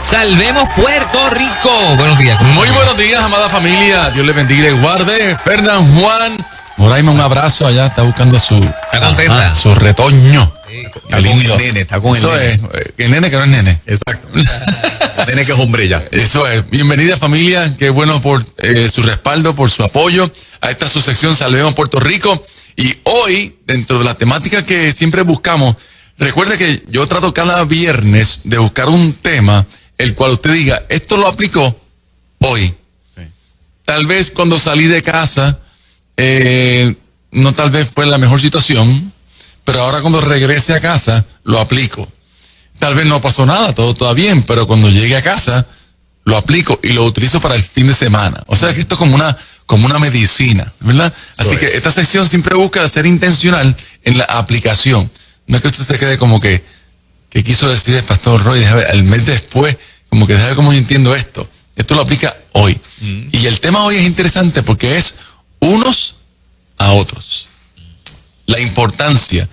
Salvemos Puerto Rico. Buenos días. Muy buenos días, amada familia. Dios les bendiga y les guarde. Fernán Juan Moraima, un abrazo allá. Está buscando su retoño. Sí. Está con el nene, está con el Eso nene. Es, el nene que no es nene. Exacto. El nene que es hombre ya. Eso es. Bienvenida, familia. Qué bueno por su respaldo, por su apoyo a esta su sección Salvemos Puerto Rico. Y hoy, dentro de la temática que siempre buscamos, recuerde que yo trato cada viernes de buscar un tema el cual usted diga, esto lo aplicó hoy. Sí. Tal vez cuando salí de casa, no tal vez fue la mejor situación, pero ahora cuando regrese a casa, lo aplico. Tal vez no pasó nada, todo está bien, pero cuando llegue a casa, lo aplico y lo utilizo para el fin de semana. O sea que esto es como una medicina, ¿verdad? Así que esta sección siempre busca ser intencional en la aplicación. No es que usted se quede como que quiso decir el pastor Roy, déjame ver, el mes después, como que déjame cómo yo entiendo esto. Esto lo aplica hoy. Y el tema hoy es interesante porque es unos a otros. La importancia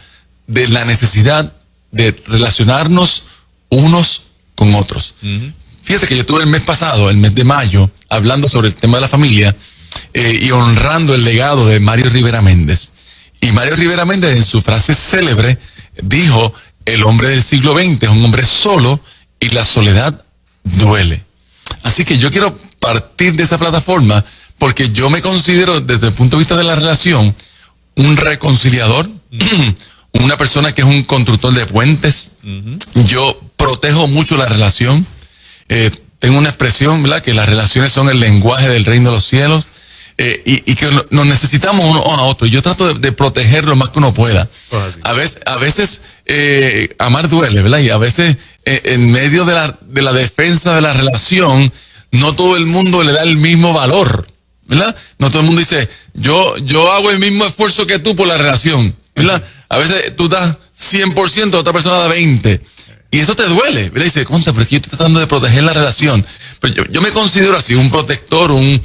de la necesidad de relacionarnos unos con otros. Fíjate que yo estuve el mes pasado, el mes de mayo, hablando sobre el tema de la familia y honrando el legado de Mario Rivera Méndez. Y Mario Rivera Méndez, en su frase célebre, dijo, el hombre del siglo XX es un hombre solo y la soledad duele. Así que yo quiero partir de esa plataforma porque yo me considero, desde el punto de vista de la relación, un reconciliador, una persona que es un constructor de puentes. Yo protejo mucho la relación. Tengo una expresión, ¿verdad? Que las relaciones son el lenguaje del reino de los cielos. Y que nos necesitamos uno a otro. Yo trato de proteger lo más que uno pueda. A veces amar duele, ¿verdad? Y a veces en medio de la defensa de la relación, no todo el mundo le da el mismo valor, ¿verdad? No todo el mundo dice, yo hago el mismo esfuerzo que tú por la relación, ¿verdad? A veces tú das 100%, otra persona da 20%. Y eso te duele, ¿verdad? Y dice, conta, pero es que yo estoy tratando de proteger la relación. Pero yo me considero así, un protector, un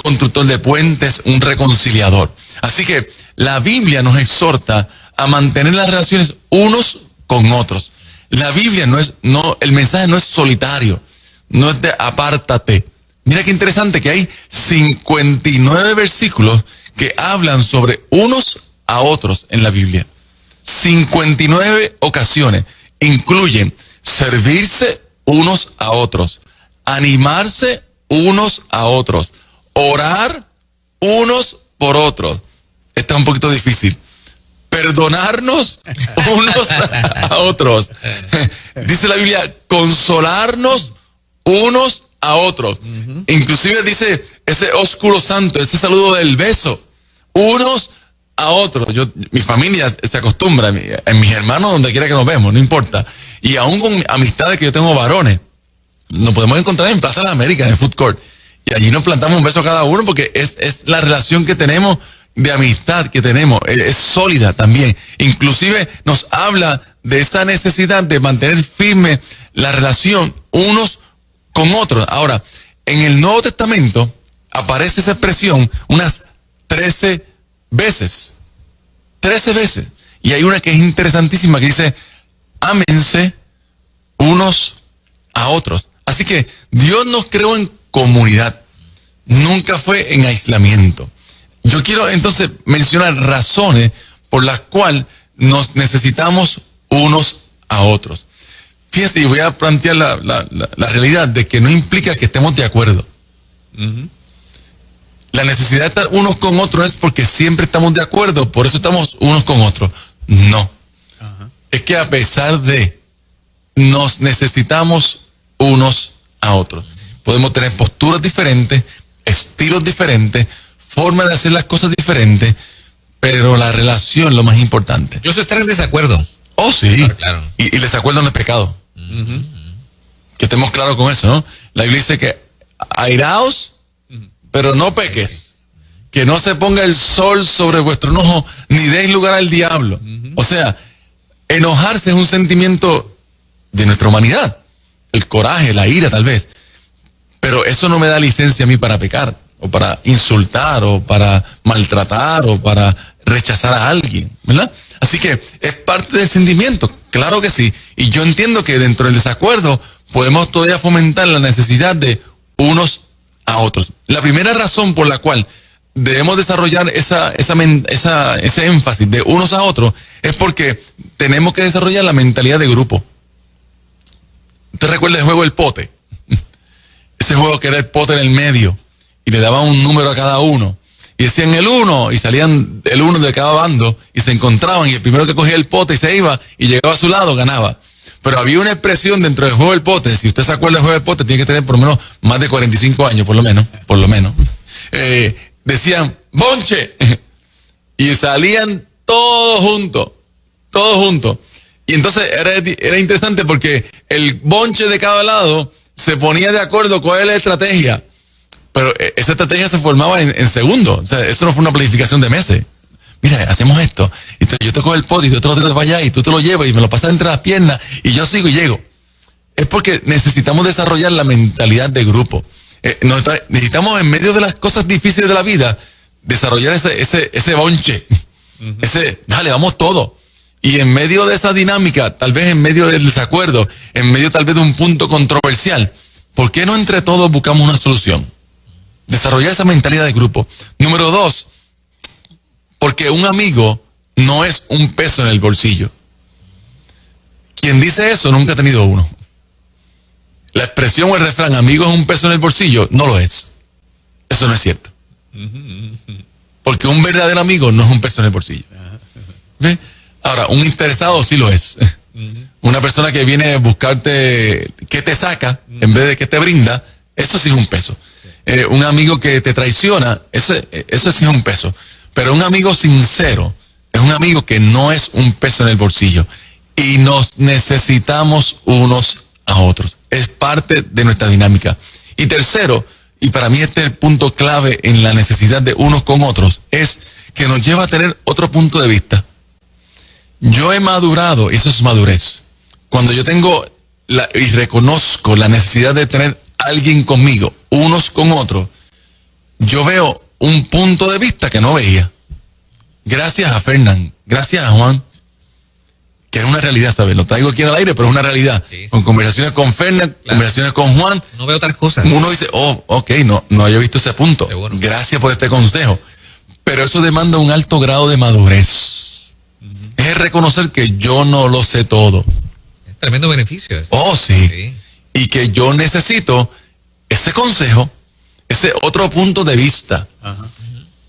constructor de puentes, un reconciliador. Así que la Biblia nos exhorta a mantener las relaciones unos con otros. La Biblia el mensaje no es solitario, no es de apártate. Mira qué interesante que hay 59 versículos que hablan sobre unos a otros en la Biblia. 59 ocasiones. Incluyen servirse unos a otros, animarse unos a otros, orar unos por otros. Está un poquito difícil. Perdonarnos unos a otros. Dice la Biblia, consolarnos unos a otros. Inclusive dice ese ósculo santo, ese saludo del beso, unos a otros. Mi familia se acostumbra, en mis hermanos, donde quiera que nos vemos, no importa. Y aún con amistades que yo tengo varones, nos podemos encontrar en Plaza de la América, en el food court. Y allí nos plantamos un beso a cada uno porque es la relación que tenemos, de amistad que tenemos, es sólida también. Inclusive nos habla de esa necesidad de mantener firme la relación unos con otros. Ahora, en el Nuevo Testamento aparece esa expresión unas 13 veces. 13 veces. Y hay una que es interesantísima que dice, ámense unos a otros. Así que Dios nos creó en comunidad. Nunca fue en aislamiento. Yo quiero entonces mencionar razones por las cuales nos necesitamos unos a otros. Fíjate, y voy a plantear la realidad de que no implica que estemos de acuerdo. La necesidad de estar unos con otros es porque siempre estamos de acuerdo, por eso estamos unos con otros. No. Es que a pesar de, nos necesitamos unos a otros. Podemos tener posturas diferentes, estilos diferentes, formas de hacer las cosas diferentes, pero la relación es lo más importante. Yo soy estar en desacuerdo. Oh, sí. Claro. Y el desacuerdo no es pecado. Que estemos claros con eso, ¿no? La Biblia dice que airaos, pero no peques. Que no se ponga el sol sobre vuestro enojo, ni deis lugar al diablo. O sea, enojarse es un sentimiento de nuestra humanidad. El coraje, la ira tal vez. Pero eso no me da licencia a mí para pecar, o para insultar, o para maltratar, o para rechazar a alguien, ¿verdad? Así que es parte del sentimiento, claro que sí. Y yo entiendo que dentro del desacuerdo podemos todavía fomentar la necesidad de unos a otros. La primera razón por la cual debemos desarrollar ese énfasis de unos a otros es porque tenemos que desarrollar la mentalidad de grupo. ¿Usted recuerda el juego del pote? Ese juego que era el pote en el medio y le daban un número a cada uno. Y decían el 1 y salían el 1 de cada bando y se encontraban y el primero que cogía el pote y se iba y llegaba a su lado ganaba. Pero había una expresión dentro del juego del pote. Si usted se acuerda del juego del pote, tiene que tener por lo menos más de 45 años, por lo menos. Decían, bonche. Y salían todos juntos. Y entonces era interesante porque el bonche de cada lado se ponía de acuerdo cuál era la estrategia. Pero esa estrategia se formaba en segundos. O sea, eso no fue una planificación de meses. Mira, hacemos esto. Entonces yo te cojo el pote y yo te lo traigo para allá y tú te lo llevas y me lo pasas entre las piernas y yo sigo y llego. Es porque necesitamos desarrollar la mentalidad de grupo. Necesitamos en medio de las cosas difíciles de la vida desarrollar ese bonche. Dale, vamos todos. Y en medio de esa dinámica, tal vez en medio del desacuerdo, en medio tal vez de un punto controversial, ¿por qué no entre todos buscamos una solución? Desarrollar esa mentalidad de grupo. Número 2, porque un amigo no es un peso en el bolsillo. Quien dice eso nunca ha tenido uno. La expresión o el refrán, amigo es un peso en el bolsillo, no lo es. Eso no es cierto. Porque un verdadero amigo no es un peso en el bolsillo. ¿Ve? Ahora, un interesado sí lo es. Una persona que viene a buscarte, que te saca, en vez de que te brinda, eso sí es un peso. Un amigo que te traiciona, eso sí es un peso. Pero un amigo sincero es un amigo que no es un peso en el bolsillo. Y nos necesitamos unos a otros. Es parte de nuestra dinámica. Y tercero, y para mí este es el punto clave en la necesidad de unos con otros, es que nos lleva a tener otro punto de vista. Yo he madurado, y eso es madurez. Cuando yo tengo y reconozco la necesidad de tener alguien conmigo, unos con otros, yo veo un punto de vista que no veía. Gracias a Fernán, gracias a Juan, que es una realidad, ¿sabes? Lo traigo aquí en el aire, pero es una realidad. Sí. Con conversaciones con Fernán, claro. Conversaciones con Juan. No veo otras cosas. Uno dice, ok, no había visto ese punto. Seguro. Gracias por este consejo. Pero eso demanda un alto grado de madurez. Es reconocer que yo no lo sé todo. Es tremendo beneficio eso. Sí. Y que yo necesito ese consejo, ese otro punto de vista. Ajá.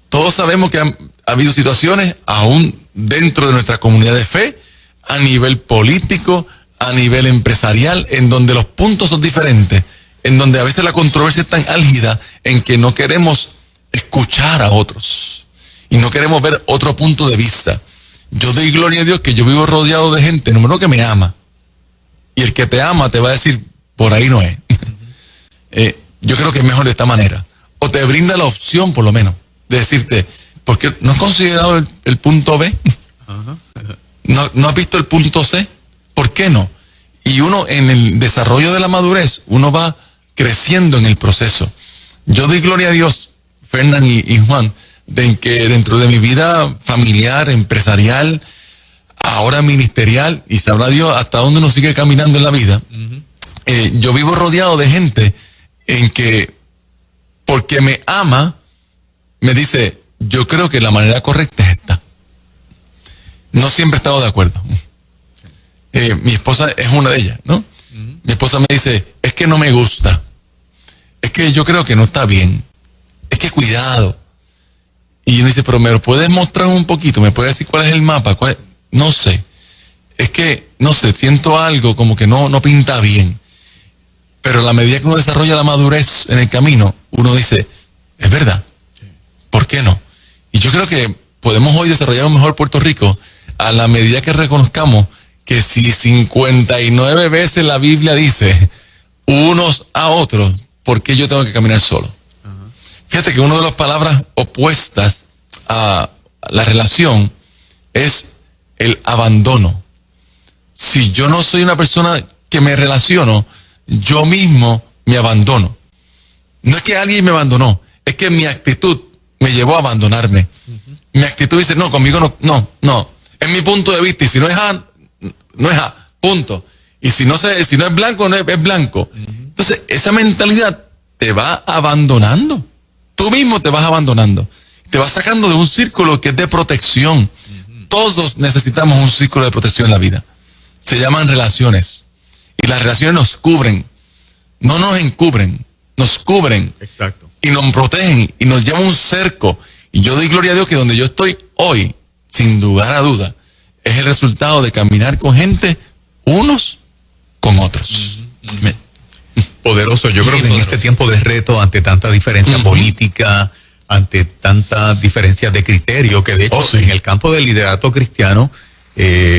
Todos sabemos que ha habido situaciones, aún dentro de nuestra comunidad de fe, a nivel político, a nivel empresarial, en donde los puntos son diferentes, en donde a veces la controversia es tan álgida en que no queremos escuchar a otros y no queremos ver otro punto de vista. Yo doy gloria a Dios que yo vivo rodeado de gente, número que me ama. Y el que te ama te va a decir, por ahí no es. Yo creo que es mejor de esta manera. O te brinda la opción, por lo menos, de decirte, ¿por qué no has considerado el punto B? ¿No has visto el punto C? ¿Por qué no? Y uno, en el desarrollo de la madurez, uno va creciendo en el proceso. Yo doy gloria a Dios, Fernán y Juan, de que dentro de mi vida familiar, empresarial, ahora ministerial, y sabrá Dios hasta dónde uno sigue caminando en la vida, yo vivo rodeado de gente en que, porque me ama, me dice, yo creo que la manera correcta es esta. No siempre he estado de acuerdo. Mi esposa es una de ellas, ¿no? Mi esposa me dice, es que no me gusta. Es que yo creo que no está bien. Es que cuidado. Y uno dice, pero ¿me lo puedes mostrar un poquito? ¿Me puedes decir cuál es el mapa? No sé. Es que, no sé, siento algo como que no pinta bien. Pero a la medida que uno desarrolla la madurez en el camino, uno dice, es verdad. ¿Por qué no? Y yo creo que podemos hoy desarrollar un mejor Puerto Rico a la medida que reconozcamos que si 59 veces la Biblia dice unos a otros, ¿por qué yo tengo que caminar solo? Fíjate que una de las palabras opuestas a la relación es el abandono. Si yo no soy una persona que me relaciono, yo mismo me abandono. No es que alguien me abandonó, es que mi actitud me llevó a abandonarme. Mi actitud dice, no, conmigo no. Es mi punto de vista y si no es A, no es A, punto. Y si no es blanco, no es blanco. Entonces, esa mentalidad te va abandonando. Tú mismo te vas abandonando. Te vas sacando de un círculo que es de protección. Todos necesitamos un círculo de protección en la vida. Se llaman relaciones. Y las relaciones nos cubren. No nos encubren. Nos cubren. Exacto. Y nos protegen. Y nos llevan un cerco. Y yo doy gloria a Dios que donde yo estoy hoy, sin lugar a duda, es el resultado de caminar con gente, unos con otros. Poderoso. Yo creo que en este tiempo de reto, ante tanta diferencia política, ante tanta diferencia de criterio, que de hecho en el campo del liderato cristiano,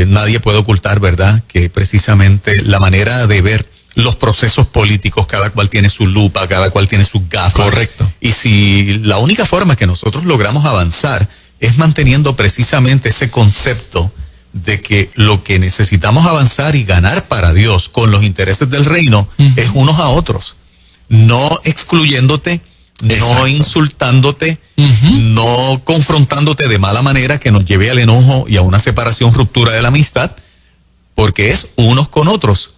nadie puede ocultar, ¿verdad?, que precisamente la manera de ver los procesos políticos, cada cual tiene su lupa, cada cual tiene sus gafas. Correcto. Y si la única forma que nosotros logramos avanzar es manteniendo precisamente ese concepto de que lo que necesitamos avanzar y ganar para Dios con los intereses del reino es unos a otros, no excluyéndote, no insultándote, no confrontándote de mala manera que nos lleve al enojo y a una separación, ruptura de la amistad, porque es unos con otros.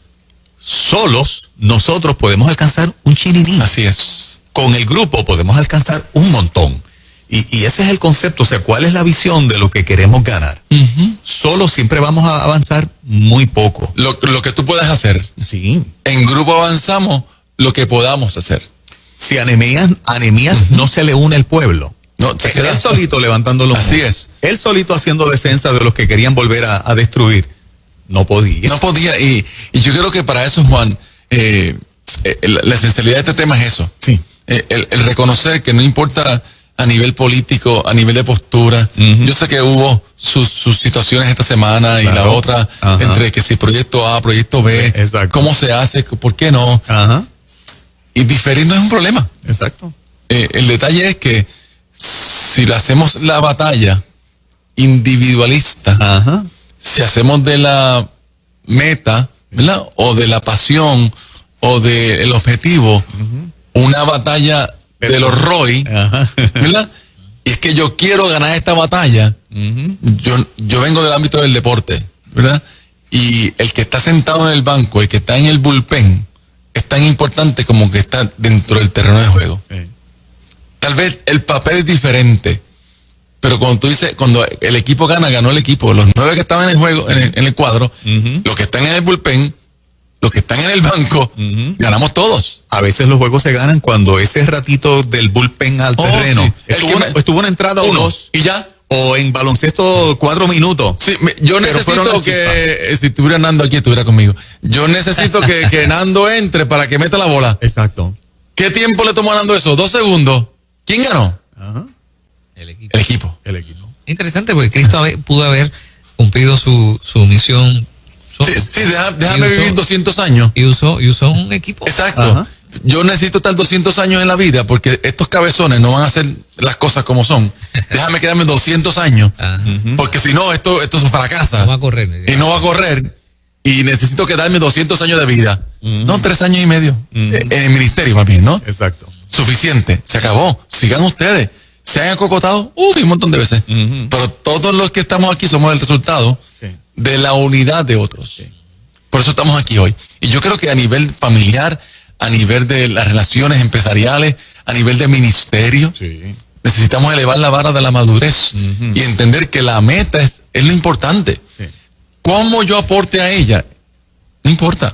Solos nosotros podemos alcanzar un chiriní. Así es. Con el grupo podemos alcanzar un montón. Y ese es el concepto, o sea, ¿cuál es la visión de lo que queremos ganar? Solo siempre vamos a avanzar muy poco. Lo que tú puedas hacer. Sí. En grupo avanzamos lo que podamos hacer. Si a Nehemías no se le une el pueblo. No, se queda Él solito levantando los Así muros. es. Él solito haciendo defensa de los que querían volver a destruir. No podía. No podía. Y yo creo que para eso, Juan, la esencialidad de este tema es eso. Sí. El reconocer que no importa a nivel político, a nivel de postura. Yo sé que hubo sus situaciones esta semana y la otra, entre que si proyecto A, proyecto B, Exacto. cómo se hace, por qué no. Ajá. Y diferir no es un problema. Exacto. El detalle es que si le hacemos la batalla individualista, Ajá. si hacemos de la meta, ¿verdad?, o de la pasión, o del objetivo, una batalla de los ROI, ¿verdad? Y es que yo quiero ganar esta batalla. Yo vengo del ámbito del deporte, ¿verdad? Y el que está sentado en el banco, el que está en el bullpen, es tan importante como que está dentro del terreno de juego. Tal vez el papel es diferente, pero cuando tú dices, cuando el equipo gana, ganó el equipo. Los 9 que estaban en el juego, en el cuadro, los que están en el bullpen, los que están en el banco, ganamos todos. A veces los juegos se ganan cuando ese ratito del bullpen al terreno sí. estuvo una entrada o dos. Y ya. O en baloncesto 4 minutos. Sí, yo necesito que, si estuviera Nando aquí, estuviera conmigo. Yo necesito que Nando entre para que meta la bola. Exacto. ¿Qué tiempo le tomó a Nando eso? 2 segundos. ¿Quién ganó? Ajá. El equipo. El equipo. El equipo. Interesante porque Cristo pudo haber cumplido su misión. Sí, déjame vivir 200 años. Y usó un equipo. Exacto. Ajá. Yo necesito estar 200 años en la vida porque estos cabezones no van a hacer las cosas como son. Déjame quedarme 200 año. Porque si no, esto se fracasa. No va a correr. Y no va a correr. Y necesito quedarme 200 años de vida. No, 3 años y medio. En el ministerio más bien, ¿no? Exacto. Suficiente. Se acabó. Sigan ustedes. Se han acocotado un montón de veces. Pero todos los que estamos aquí somos el resultado de la unidad de otros. Por eso estamos aquí hoy. Y yo creo que a nivel familiar, a nivel de las relaciones empresariales, a nivel de ministerio, necesitamos elevar la vara de la madurez y entender que la meta es lo importante. Cómo yo aporte a ella, no importa.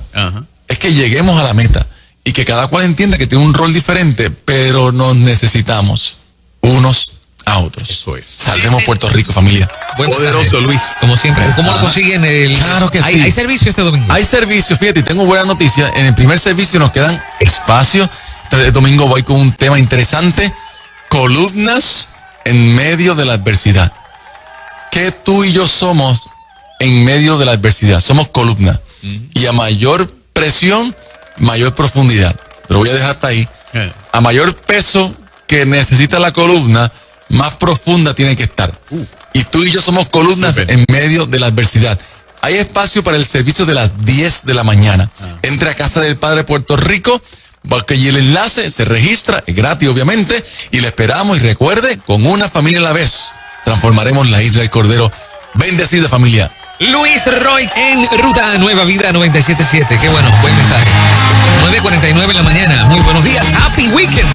Es que lleguemos a la meta y que cada cual entienda que tiene un rol diferente, pero nos necesitamos unos a otros. Eso es. Salvemos Puerto Rico, familia. Buen Poderoso, mensaje. Luis. Como siempre. ¿Cómo lo consiguen? Claro que sí. ¿Hay servicio este domingo? Hay servicio, fíjate, tengo buena noticia. En el primer servicio nos quedan espacios. Este domingo voy con un tema interesante. Columnas en medio de la adversidad. ¿Qué tú y yo somos en medio de la adversidad? Somos columnas. Y a mayor presión, mayor profundidad. Pero voy a dejar hasta ahí. A mayor peso que necesita la columna, más profunda tiene que estar. Y tú y yo somos columnas en medio de la adversidad. Hay espacio para el servicio de las 10 de la mañana. Entre a Casa del Padre Puerto Rico, porque allí el enlace se registra, es gratis obviamente, y le esperamos. Y recuerde, con una familia a la vez, transformaremos la isla del Cordero. Bendecida familia. Luis Roy en Ruta Nueva Vida 97.7. Qué bueno, buen mensaje. 9:49 en la mañana. Muy buenos días. Happy Weekend.